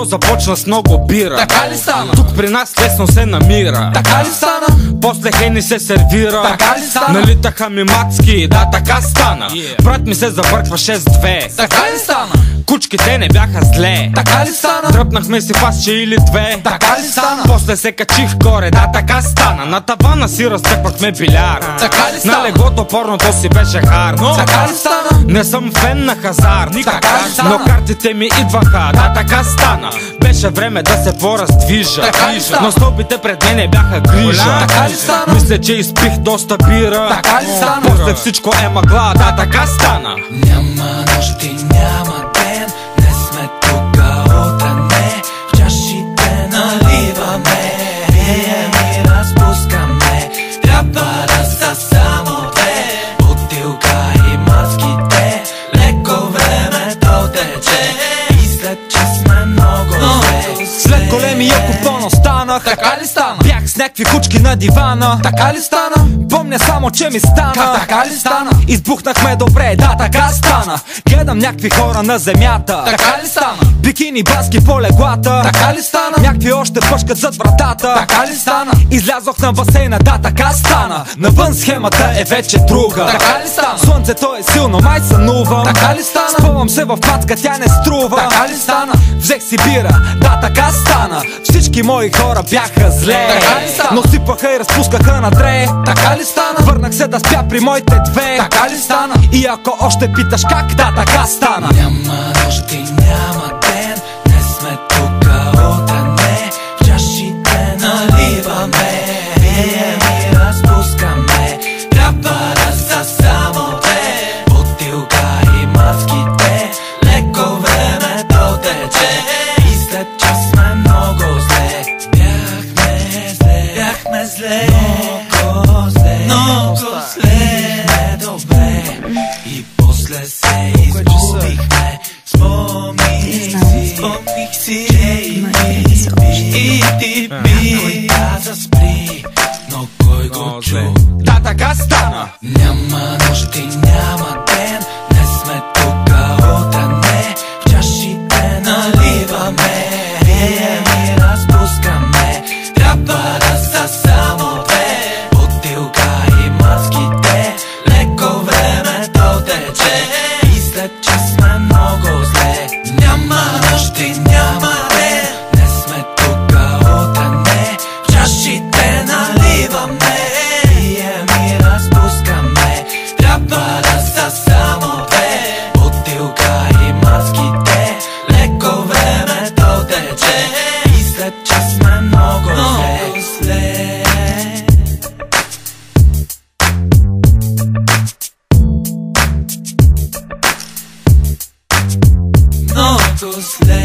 започна с много бира. Така ли стана? Тук при нас лесно се намира. Така ли стана? После хени се сервира. Така ли стана? Налитаха ми мацки, да така стана. Брат ми се забъркваше с 2. Така ли стана? Кучките не бяха зле. Така ли стана? Дръпнахме си фасче или 2. Така ли стана? После се качих горе, да така стана. На тавана си разтъпахме биляр. Така ли стана? На леглото порното си беше хард. Така ли стана? Не съм фен на хазар, Така ли стана? но картите ми идваха, да така стана. Беше време да се пораздвижа. Така ли стана? Но стълбите пред мене бяха грижа. Така ли стана? Мисля, че изпих доста бира. Така ли стана? После всичко е мъгла, да така стана. Няма нощ и няма ден, не сме тука утре не. В чашите наливаме, пием и разпускаме. Трябва да са само две, бутилка и маските. Леко времето тече и след че сме много зле. След големия купон останах. Така ли стана? Бях с някакви кучки на дивана. Така ли стана? Помня само, че ми стана. Така ли стана? Избухнахме добре, да така стана. Гледам някакви хора на земята. Така ли стана? Бикини баски по леглата. Така ли стана? Някакви още пъшкат зад вратата. Така ли стана? Излязох на басейна, да така стана. Навън схемата е вече друга. Така ли стана? Слънцето е силно, май сънувам. Така ли стана? Спъвам се в пацка, тя не струва. Така ли стана? Взех си бира, да така стана. Всички мои хора бяха зле. Така ли стана? Но сипаха и разпускаха на тре. Така ли стана? Върнах се да спя при моите две. Така ли стана? И ако още питаш как, да така стана. Няма нощ и няма ден, не сме тука утре не. В чашите наливаме, пием и разпускаме. Трябва да са само две, бутилка и маските. Леко времето тече и след час сме много зле. Бяхме зле, много зле, много зле, недобре. И после се изгубихме. Спомних си, и ти би да заспри, но кой го чу? Да така стана. Няма нощ и няма ден, не сме тука утре не. В чашите наливаме, пием и разпускаме. Трябва да са само две, бутилка и маските. Леко времето тече и след час сме много зле. Няма нощ и няма ден, не сме тука утре не. В чашите наливаме, пием и разпускаме. Трябва да са само две, бутилка и маските. Леко времето тече и след час сме много зле. Много зле.